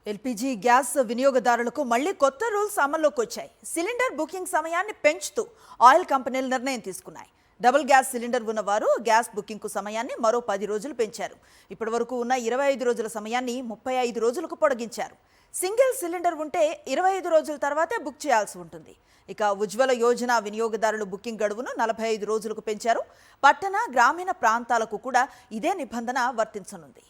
LPG gas వినియోగదారులకు మళ్లీ కొత్త రూల్స్ అమల్లోకి వచ్చాయి. సిలిండర్ బుకింగ్ సమయాన్ని పెంచుతూ ఆయిల్ కంపెనీలు నిర్ణయం తీసుకున్నాయి. డబుల్ గ్యాస్ సిలిండర్ ఉన్నవారు గ్యాస్ బుకింగ్కు సమయాన్ని మరో 10 రోజులు పెంచారు. ఇప్పటివరకు ఉన్న 25 రోజుల సమయాన్ని 35 రోజులకు పొడిగించారు. సింగిల్ సిలిండర్ ఉంటే 25 రోజుల తర్వాతే బుక్ చేయాల్సి ఉంటుంది. ఇక ఉజ్వల యోజన వినియోగదారులు బుకింగ్ గడువును 45 రోజులకు పెంచారు. పట్టణ గ్రామీణ ప్రాంతాలకు కూడా ఇదే నిబంధన వర్తించనుంది.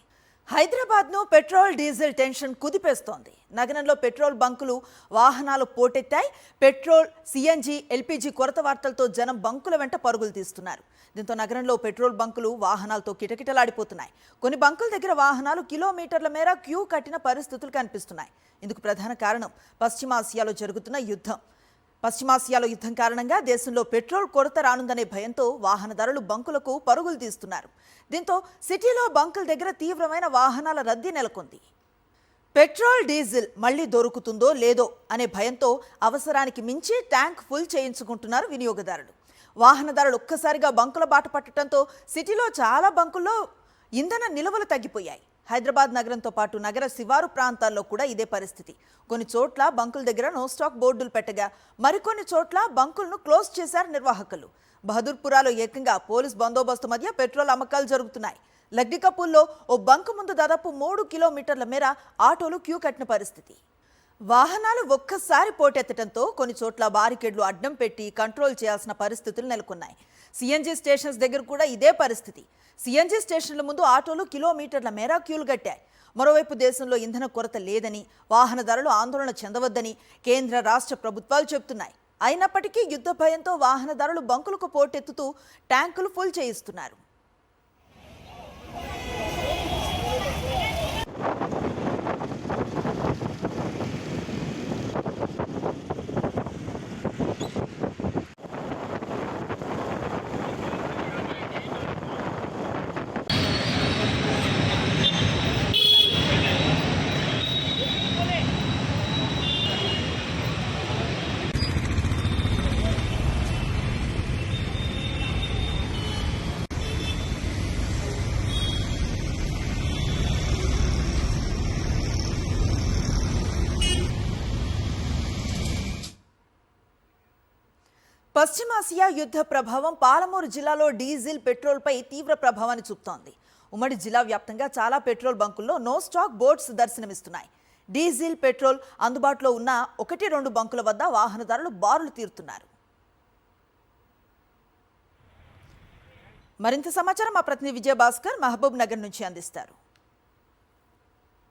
హైదరాబాద్ను పెట్రోల్ డీజిల్ టెన్షన్ కుదిపేస్తోంది. నగరంలో పెట్రోల్ బంకులు వాహనాలు పోటెత్తాయి. పెట్రోల్, సిఎన్జి, ఎల్పీజీ కొరత వార్తలతో జనం బంకుల వెంట పరుగులు తీస్తున్నారు. దీంతో నగరంలో పెట్రోల్ బంకులు వాహనాలతో కిటకిటలాడిపోతున్నాయి. కొన్ని బంకుల దగ్గర వాహనాలు కిలోమీటర్ల మేర క్యూ కట్టిన పరిస్థితులు కనిపిస్తున్నాయి. ఇందుకు ప్రధాన కారణం పశ్చిమాసియాలో జరుగుతున్న యుద్ధం. పశ్చిమాసియాలో యుద్ధం కారణంగా దేశంలో పెట్రోల్ కొరత రానుందనే భయంతో వాహనదారులు బంకులకు పరుగులు తీస్తున్నారు. దీంతో సిటీలో బంకుల దగ్గర తీవ్రమైన వాహనాల రద్దీ నెలకొంది. పెట్రోల్, డీజిల్ మళ్లీ దొరుకుతుందో లేదో అనే భయంతో అవసరానికి మించి ట్యాంక్ ఫుల్ చేయించుకుంటున్నారు వినియోగదారులు. వాహనదారులు ఒక్కసారిగా బంకుల బాట పట్టడంతో సిటీలో చాలా బంకుల్లో ఇంధన నిల్వలు తగ్గిపోయాయి. హైదరాబాద్ నగరంతో పాటు నగర శివారు ప్రాంతాల్లో కూడా ఇదే పరిస్థితి. కొన్ని చోట్ల బంకుల దగ్గర నో స్టాక్ బోర్డులు పెట్టగా మరికొన్ని చోట్ల బంకులను క్లోజ్ చేశారు నిర్వాహకులు. బహదూర్పురాలో ఏకంగా పోలీస్ బందోబస్తు మధ్య పెట్రోల్ అమ్మకాలు జరుగుతున్నాయి. లగ్డికపూల్లో ఓ బంకు ముందు దాదాపు 3 కిలోమీటర్ల మేర ఆటోలు క్యూ కట్టిన పరిస్థితి. వాహనాలు ఒక్కసారి పోటెత్తడంతో కొన్ని చోట్ల బారికేడ్లు అడ్డం పెట్టి కంట్రోల్ చేయాల్సిన పరిస్థితులు నెలకొన్నాయి. సిఎన్జి స్టేషన్స్ దగ్గర కూడా ఇదే పరిస్థితి. సిఎన్జి స్టేషన్ల ముందు ఆటోలు కిలోమీటర్ల మేర క్యూలు కట్టాయి. మరోవైపు దేశంలో ఇంధన కొరత లేదని, వాహనదారులు ఆందోళన చెందవద్దని కేంద్ర, రాష్ట్ర ప్రభుత్వాలు చెబుతున్నాయి. అయినప్పటికీ యుద్ధ భయంతో వాహనదారులు బంకులకు పోటెత్తుతూ ట్యాంకులు ఫుల్ చేయిస్తున్నారు. పశ్చిమాసియా యుద్ధ ప్రభావం పాలమూరు జిల్లాలో డీజిల్, పెట్రోల్పై తీవ్ర ప్రభావాన్ని చూపుతోంది. ఉమ్మడి జిల్లా వ్యాప్తంగా చాలా పెట్రోల్ బంకుల్లో నో స్టాక్ బోర్డ్స్ దర్శనమిస్తున్నాయి. డీజిల్, పెట్రోల్ అందుబాటులో ఉన్న 1-2 బంకుల వద్ద వాహనదారులు బారులు తీరుతున్నారు. మరింత సమాచారం మా ప్రతినిధి విజయభాస్కర్ మహబూబ్ నగర్ నుంచి అందిస్తారు.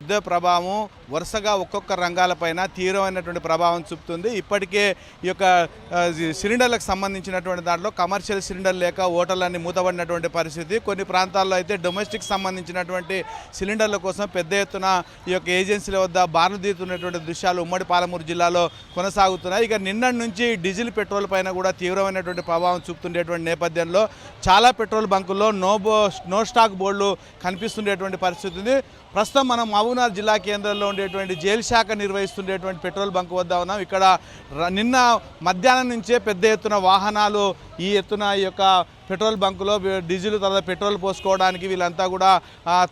యుద్ధ ప్రభావం వరుసగా ఒక్కొక్క రంగాలపైన తీవ్రమైనటువంటి ప్రభావం చూపుతుంది. ఇప్పటికే ఈ యొక్క సిలిండర్లకు సంబంధించినటువంటి దాంట్లో కమర్షియల్ సిలిండర్ లేక హోటళ్ళన్నీ మూతబడినటువంటి పరిస్థితి. కొన్ని ప్రాంతాల్లో అయితే డొమెస్టిక్ సంబంధించినటువంటి సిలిండర్ల కోసం పెద్ద ఎత్తున ఈ యొక్క ఏజెన్సీల వద్ద బారులు తీరుతున్నటువంటి దృశ్యాలు ఉమ్మడి పాలమూరు జిల్లాలో కొనసాగుతున్నాయి. ఇక నిన్నటి నుంచి డీజిల్, పెట్రోల్ పైన కూడా తీవ్రమైనటువంటి ప్రభావం చూపుతుండేటువంటి నేపథ్యంలో చాలా పెట్రోల్ బంకుల్లో నో స్టాక్ బోర్డులు కనిపిస్తుండేటువంటి పరిస్థితి ఉంది. ప్రస్తుతం మనం మహబూబ్నగర్ జిల్లా కేంద్రంలో ఉండేటువంటి జైలు శాఖ నిర్వహిస్తుండేటువంటి పెట్రోల్ బంక్ వద్ద ఉన్నాం. ఇక్కడ నిన్న మధ్యాహ్నం నుంచే పెద్ద ఎత్తున వాహనాలు ఈ యొక్క పెట్రోల్ బంకులో డీజిల్ తర్వాత పెట్రోల్ పోసుకోవడానికి వీళ్ళంతా కూడా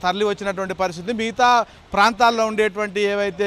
తరలి వచ్చినటువంటి పరిస్థితి. మిగతా ప్రాంతాల్లో ఉండేటువంటి ఏవైతే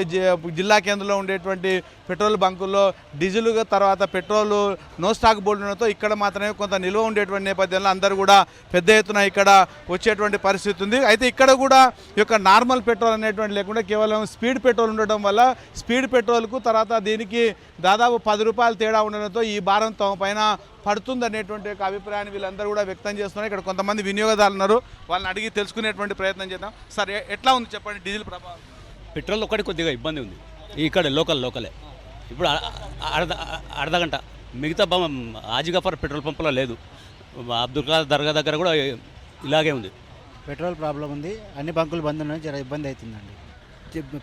జిల్లా కేంద్రంలో ఉండేటువంటి పెట్రోల్ బంకుల్లో డీజిల్ తర్వాత పెట్రోల్ నో స్టాక్ బోర్డులతో ఇక్కడ మాత్రమే కొంత నిల్వ ఉండేటువంటి నేపథ్యంలో అందరూ కూడా పెద్ద ఎత్తున ఇక్కడ వచ్చేటువంటి పరిస్థితి ఉంది. అయితే ఇక్కడ కూడా ఈ యొక్క నార్మల్ పెట్రోల్ అనేటువంటి లేకుండా కేవలం స్పీడ్ పెట్రోల్ ఉండటం వల్ల స్పీడ్ పెట్రోల్కు తర్వాత దీనికి దాదాపు 10 రూపాయలు తేడా ఉండడంతో ఈ భారం తమ పైన పడుతుంది అనేటువంటి ఒక అభిప్రాయాన్ని వీళ్ళందరూ కూడా వ్యక్తం చేస్తున్నారు. ఇక్కడ కొంతమంది వినియోగదారులు ఉన్నారు, వాళ్ళని అడిగి తెలుసుకునేటువంటి ప్రయత్నం చేద్దాం. సార్, ఎట్లా ఉంది చెప్పండి డీజిల్ ప్రభావం? పెట్రోల్ ఒకటి కొద్దిగా ఇబ్బంది ఉంది ఇక్కడ లోకలే. ఇప్పుడు అర్ధ గంట మిగతా ఆజిగఫర్ పెట్రోల్ పంపులో లేదు. అబ్దుల్ కలాం దర్గా దగ్గర కూడా ఇలాగే ఉంది. పెట్రోల్ ప్రాబ్లం ఉంది, అన్ని బంకులు బంద్ ఉన్నాయి, చాలా ఇబ్బంది అవుతుందండి.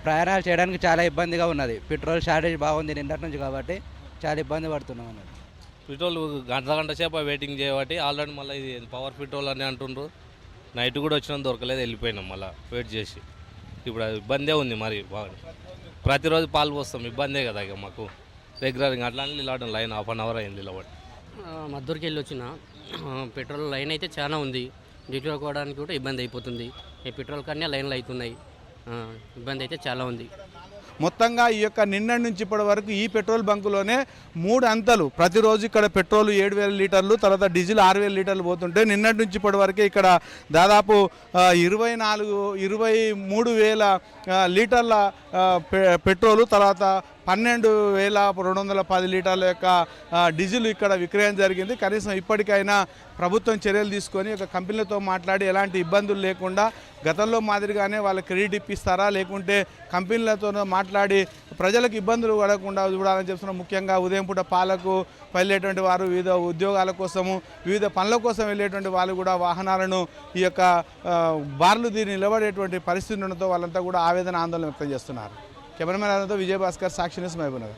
ప్రయాణాలు చేయడానికి చాలా ఇబ్బందిగా ఉన్నది. పెట్రోల్ షార్టేజ్ బాగుంది నిన్నటి నుంచి కాబట్టి చాలా ఇబ్బంది పడుతున్నాం అన్నది. పెట్రోల్ గంట సేపు వెయిటింగ్ చేయబట్టి ఆల్రెడీ మళ్ళీ ఇది పవర్ పెట్రోల్ అని అంటుండ్రు. నైట్ కూడా వచ్చినా దొరకలేదు, వెళ్ళిపోయినాం మళ్ళీ వెయిట్ చేసి. ఇప్పుడు ఇబ్బందే ఉంది మరి బాగా. ప్రతిరోజు పాలు పోస్తాం, ఇబ్బందే కదా ఇక మాకు రెగ్యులర్గా. అట్లా నిలబడడం లైన్ 1/2 అవర్ అయింది నిలబడి. మద్దూరుకి వెళ్ళి వచ్చిన పెట్రోల్ లైన్ అయితే చాలా ఉంది. డ్యూటీ కోవడానికి కూడా ఇబ్బంది అయిపోతుంది. ఈ పెట్రోల్ కన్నా లైన్లు అవుతున్నాయి, ఇబ్బంది అయితే చాలా ఉంది. మొత్తంగా ఈ యొక్క నిన్నటి నుంచి ఇప్పటి వరకు ఈ పెట్రోల్ బంకులోనే 3 అంతలు ప్రతిరోజు ఇక్కడ పెట్రోల్ 7,000 లీటర్లు, తర్వాత డీజిల్ 6,000 లీటర్లు పోతుంటే నిన్నటి నుంచి ఇప్పటి వరకే ఇక్కడ దాదాపు 23,000 లీటర్ల పెట్రోలు, తర్వాత 12,210 లీటర్ల యొక్క డీజిల్ ఇక్కడ విక్రయం జరిగింది. కనీసం ఇప్పటికైనా ప్రభుత్వం చర్యలు తీసుకొని ఒక కంపెనీలతో మాట్లాడి ఎలాంటి ఇబ్బందులు లేకుండా గతంలో మాదిరిగానే వాళ్ళ క్రెడిట్ ఇప్పిస్తారా, లేకుంటే కంపెనీలతో మాట్లాడి ప్రజలకు ఇబ్బందులు పడకుండా చూడాలని చెప్తున్నాం. ముఖ్యంగా ఉదయం పూట పాలకు వెళ్ళేటువంటి వారు, వివిధ ఉద్యోగాల కోసము, వివిధ పనుల కోసం వెళ్ళేటువంటి వాళ్ళు కూడా వాహనాలను ఈ యొక్క బార్లు దీన్ని నిలబడేటువంటి పరిస్థితి ఉండడంతో వాళ్ళంతా కూడా ఆవేదన, ఆందోళన వ్యక్తం చేస్తున్నారు. కెమెరామెన్ విజయభాస్కర్, సాక్షి న్యూస్, మహబూబ్నగర్.